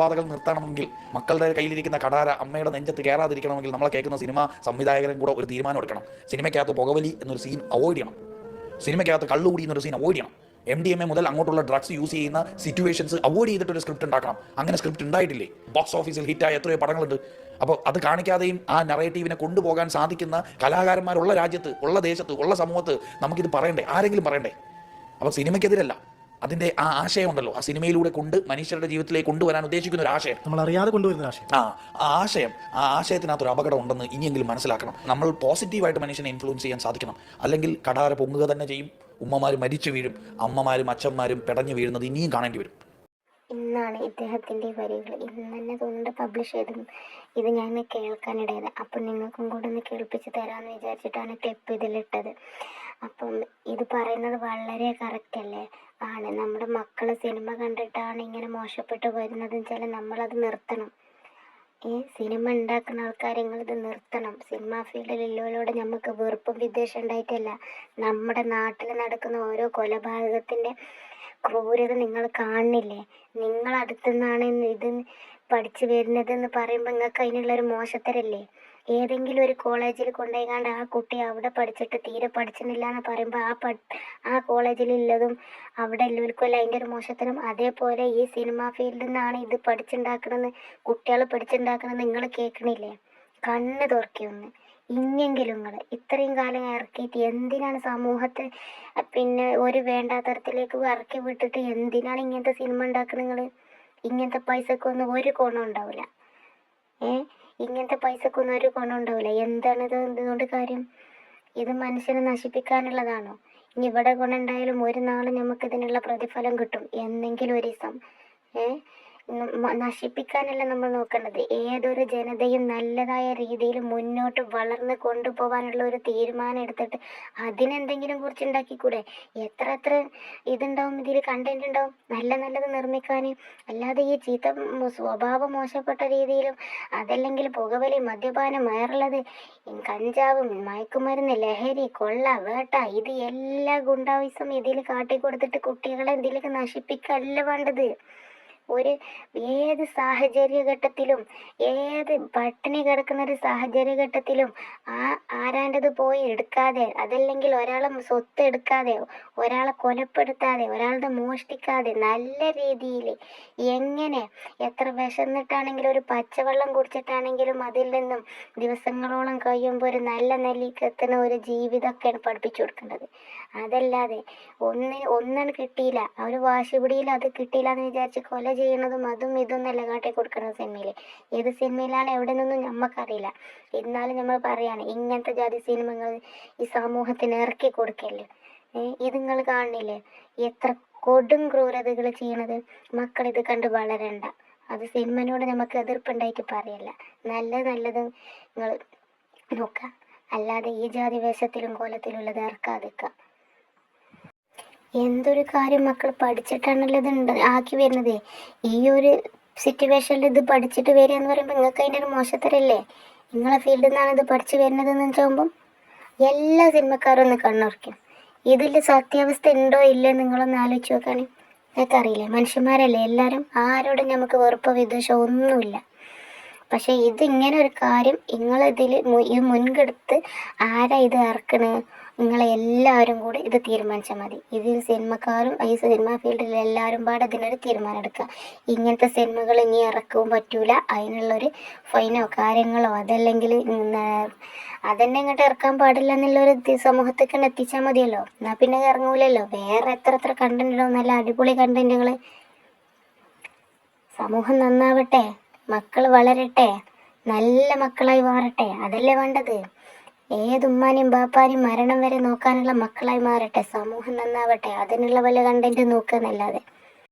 പാതകൾ നിർത്തണമെങ്കിൽ, മക്കളുടെ കയ്യിലിരിക്കുന്ന കടാര അമ്മയുടെ നെഞ്ചത്ത് കയറാതിരിക്കണമെങ്കിൽ നമ്മളെ കേൾക്കുന്ന സിനിമ സംവിധായകരും കൂടെ ഒരു തീരുമാനം എടുക്കണം. സിനിമയ്ക്കകത്ത് പുകവലി എന്നൊരു സീൻ അവോയ്ഡ് ചെയ്യണം. സിനിമയ്ക്കകത്ത് കള്ളുകൂടി എന്നൊരു സീൻ അവോയ്ഡ് ചെയ്യണം. MDMA മുതൽ അങ്ങോട്ടുള്ള ഡ്രഗ്സ് യൂസ് ചെയ്യുന്ന സിറ്റുവേഷൻസ് അവോയ്ഡ് ചെയ്തിട്ടൊരു സ്ക്രിപ്റ്റ് ഉണ്ടാക്കണം. അങ്ങനെ സ്ക്രിപ്റ്റ് ഉണ്ടായിട്ടില്ലേ? ബോക്സ് ഓഫീസിൽ ഹിറ്റായ എത്രയോ പടങ്ങളുണ്ട്. അപ്പോൾ അത് കാണിക്കാതെയും ആ നറേറ്റീവിനെ കൊണ്ടുപോകാൻ സാധിക്കുന്ന കലാകാരന്മാരുള്ള രാജ്യത്ത്, ഉള്ള ദേശത്ത്, ഉള്ള സമൂഹത്ത് നമുക്കിത് പറയണ്ടേ? ആരെങ്കിലും പറയണ്ടേ? അപ്പോൾ സിനിമയ്ക്കെതിരല്ല, അതിൻ്റെ ആ ആശയമുണ്ടല്ലോ, ആ സിനിമയിലൂടെ മനുഷ്യരുടെ ജീവിതത്തിലേക്ക് കൊണ്ടുവരാൻ ഉദ്ദേശിക്കുന്ന ഒരു ആശയം, നമ്മൾ അറിയാതെ കൊണ്ടുവരുന്ന ആശയം, ആ ആശയത്തിനകത്തൊരു അപകടം ഉണ്ടെന്ന് ഇനിയെങ്കിലും മനസ്സിലാക്കണം. നമ്മൾ പോസിറ്റീവായിട്ട് മനുഷ്യനെ ഇൻഫ്ലുവൻസ് ചെയ്യാൻ സാധിക്കണം. അല്ലെങ്കിൽ കടാര പൊങ്ങുക തന്നെ ചെയ്യും, ഉമ്മമാർ മരിച്ചു വീഴും, അമ്മമാരും അച്ഛന്മാരും പെടഞ്ഞു വീഴുന്നത് ഇനിയും കാണേണ്ടി വരും. ഇന്നാണ് ഇദ്ദേഹത്തിൻ്റെ വരികൾ ഇന്ന് തന്നെ തോന്നുന്നുണ്ട് പബ്ലിഷ് ചെയ്തത്. ഇത് ഞാൻ കേൾക്കാനിടയത്. അപ്പം നിങ്ങൾക്കും കൂടെ ഒന്ന് കേൾപ്പിച്ച് തരാമെന്ന് വിചാരിച്ചിട്ടാണ് ക്ലിപ്പ് ഇതിലിട്ടത്. അപ്പം ഇത് പറയുന്നത് വളരെ കറക്റ്റ് അല്ലേ? ആണ്. നമ്മുടെ മക്കൾ സിനിമ കണ്ടിട്ടാണ് ഇങ്ങനെ മോശപ്പെട്ട് വരുന്നതെന്ന് വെച്ചാൽ നമ്മളത് നിർത്തണം. സിനിമ ഉണ്ടാക്കുന്ന ആൾക്കാർ നിങ്ങളിത് നിർത്തണം. സിനിമാ ഫീൽഡിലുള്ളവരോട് നമുക്ക് വെറുപ്പും വിദ്വേഷം ഉണ്ടായിട്ടല്ല, നമ്മുടെ നാട്ടിൽ നടക്കുന്ന ഓരോ കൊലപാതകത്തിൻ്റെ ക്രൂരത നിങ്ങൾ കാണുന്നില്ലേ? നിങ്ങളടുത്തുനിന്നാണ് ഇത് പഠിച്ചു വരുന്നതെന്ന് പറയുമ്പോൾ നിങ്ങൾക്ക് അതിനുള്ളൊരു മോശത്തരല്ലേ? ഏതെങ്കിലും ഒരു കോളേജിൽ കൊണ്ടുപോയിക്കാണ്ട് ആ കുട്ടി അവിടെ പഠിച്ചിട്ട് തീരെ പഠിച്ചിട്ടില്ല എന്ന് പറയുമ്പോൾ ആ കോളേജിലുള്ളതും അവിടെ എല്ലാവർക്കുമല്ല അതിൻ്റെ ഒരു മോശത്തരം. അതേപോലെ ഈ സിനിമാ ഫീൽഡിൽ നിന്നാണ് ഇത് പഠിച്ചുണ്ടാക്കണമെന്ന് കുട്ടികൾ പഠിച്ചുണ്ടാക്കണമെന്ന് നിങ്ങൾ കേൾക്കണില്ലേ? കണ്ണ് തുറക്കിയൊന്ന്. ഇനിയെങ്കിലും നിങ്ങൾ ഇത്രയും കാലം ഇറക്കിയിട്ട് എന്തിനാണ് സമൂഹത്തെ ഒരു വേണ്ടാത്തരത്തിലേക്ക് ഇറക്കി വിട്ടിട്ട് എന്തിനാണ് ഇങ്ങനത്തെ സിനിമ ഉണ്ടാക്കുന്നത്? നിങ്ങൾ ഇങ്ങനത്തെ പൈസക്കൊന്നും ഒരു ഗുണം ഉണ്ടാവില്ല. ഇങ്ങനത്തെ പൈസക്കൊന്നും ഒരു ഗുണം ഉണ്ടാവില്ല. എന്താണിത്? എന്തുകൊണ്ട് കാര്യം? ഇത് മനുഷ്യനെ നശിപ്പിക്കാനുള്ളതാണോ? ഇനി ഇവിടെ ഗുണം ഉണ്ടായാലും ഒരു നാൾ നമുക്കിതിനുള്ള പ്രതിഫലം കിട്ടും എന്നെങ്കിലും ഒരു ദിവസം. നശിപ്പിക്കാനല്ല നമ്മൾ നോക്കേണ്ടത്. ഏതൊരു ജനതയും നല്ലതായ രീതിയിൽ മുന്നോട്ട് വളർന്ന് കൊണ്ടുപോകാനുള്ള ഒരു തീരുമാനം എടുത്തിട്ട് അതിനെന്തെങ്കിലും കുറിച്ചുണ്ടാക്കിക്കൂടെ? എത്ര ഇതുണ്ടാവും, ഇതിൽ കണ്ടന്റ് ഉണ്ടാവും നല്ലത് നിർമ്മിക്കാൻ. അല്ലാതെ ഈ ചീത്ത സ്വഭാവം മോശപ്പെട്ട രീതിയിലും അതല്ലെങ്കിൽ പുകവലി, മദ്യപാനം, വേറുള്ളത് കഞ്ചാവ്, മയക്കുമരുന്ന്, ലഹരി, കൊള്ള, വേട്ട, ഇത് എല്ലാ ഗുണ്ടാവിസം ഇതിൽ കാട്ടിക്കൊടുത്തിട്ട് കുട്ടികളെ ഇതിലേക്ക് നശിപ്പിക്കല്ല വേണ്ടത്. ഏത് സാഹചര്യഘട്ടത്തിലും, ഏത് പട്ടിണി കിടക്കുന്ന ഒരു സാഹചര്യഘട്ടത്തിലും ആരാൻ്റെത് പോയി എടുക്കാതെ, അതല്ലെങ്കിൽ ഒരാളെ സ്വത്ത് എടുക്കാതെ, ഒരാളെ കൊലപ്പെടുത്താതെ, ഒരാളുടെ മോഷ്ടിക്കാതെ നല്ല രീതിയിൽ എങ്ങനെ എത്ര വിശന്നിട്ടാണെങ്കിലും ഒരു പച്ചവെള്ളം കുടിച്ചിട്ടാണെങ്കിലും അതിൽ നിന്നും ദിവസങ്ങളോളം കഴിയുമ്പോൾ ഒരു നല്ല നെല്ലിക്ക് എത്തുന്ന ഒരു ജീവിതമൊക്കെയാണ് പഠിപ്പിച്ചു കൊടുക്കേണ്ടത്. അതല്ലാതെ ഒന്നും കിട്ടിയില്ല, ഒരു വാശിപിടിയിൽ അത് കിട്ടിയില്ല എന്ന് വിചാരിച്ച് കൊല ചെയ്യണതും അതും ഇതൊന്നല്ല കാട്ടി കൊടുക്കുന്നത് സിനിമയിൽ. ഏത് സിനിമയിലാണ് എവിടെ നിന്നും നമുക്കറിയില്ല. എന്നാലും നമ്മൾ പറയാണ് ഇങ്ങനത്തെ ജാതി സിനിമകൾ ഈ സമൂഹത്തിന് ഇറക്കി കൊടുക്കല്ലേ. ഇത് നിങ്ങൾ കാണുന്നില്ലേ എത്ര കൊടും ക്രൂരതകൾ ചെയ്യണത്? മക്കളിത് കണ്ട് വളരണ്ട. അത് സിനിമനോട് നമുക്ക് എതിർപ്പുണ്ടായിട്ട് പറയല്ല. നല്ലത് നിങ്ങൾ നോക്കുക, അല്ലാതെ ഈ ജാതി വേഷത്തിലും കോലത്തിലുള്ളത് ഇറക്കാതിക്കുക. എന്തൊരു കാര്യം മക്കൾ പഠിച്ചിട്ടാണല്ലോ ഇത് ആക്കി വരുന്നത്. ഈ ഒരു സിറ്റുവേഷനിൽ ഇത് പഠിച്ചിട്ട് വരിക എന്ന് പറയുമ്പോൾ നിങ്ങൾക്ക് അതിൻ്റെ ഒരു മോശത്തരല്ലേ? നിങ്ങളെ ഫീൽഡിൽ നിന്നാണ് ഇത് പഠിച്ചു വരുന്നതെന്ന് വെച്ചാകുമ്പം എല്ലാ സിനിമക്കാരും ഒന്ന് കണ്ണുറയ്ക്കും. ഇതിൽ സത്യാവസ്ഥ ഉണ്ടോ ഇല്ലേ നിങ്ങളൊന്ന് ആലോചിച്ച് നോക്കാൻ. നിങ്ങൾക്കറിയില്ലേ, മനുഷ്യന്മാരല്ലേ എല്ലാവരും, ആരോടും നമുക്ക് വെറുപ്പോ വിദ്വേഷമോ ഒന്നുമില്ല. പക്ഷേ ഇതിങ്ങനെ ഒരു കാര്യം നിങ്ങളിതിൽ ഇത് മുൻകെടുത്ത് ആരാ ഇത് ഇറക്കണേ നിങ്ങളെല്ലാവരും കൂടി ഇത് തീരുമാനിച്ചാൽ മതി. ഇതിൽ സിനിമക്കാരും ഈ സിനിമ ഫീൽഡിൽ എല്ലാവരും പാടെ ഇതിനൊരു തീരുമാനം എടുക്കുക. ഇങ്ങനത്തെ സിനിമകൾ ഇനി ഇറക്കവും പറ്റൂല, അതിനുള്ളൊരു ഫൈനോ കാര്യങ്ങളോ അതല്ലെങ്കിൽ അതന്നെ ഇങ്ങോട്ട് ഇറക്കാൻ പാടില്ല എന്നുള്ളൊരു സമൂഹത്തേക്ക് എത്തിച്ചാൽ മതിയല്ലോ. എന്നാൽ പിന്നെ ഇറങ്ങൂലല്ലോ. വേറെ എത്ര കണ്ടന്റ് ഉണ്ടാവും, നല്ല അടിപൊളി കണ്ടന്റുകൾ. സമൂഹം നന്നാവട്ടെ, മക്കൾ വളരട്ടെ, നല്ല മക്കളായി മാറട്ടെ, അതല്ലേ വേണ്ടത്. ഏതുമ്മാനെയും ബാപ്പാനെയും മരണം വരെ നോക്കാനുള്ള മക്കളായി മാറട്ടെ, സമൂഹം നന്നാവട്ടെ, അതിനുള്ള വല്ല കണ്ടന്റ് നോക്കുക എന്നല്ലാതെ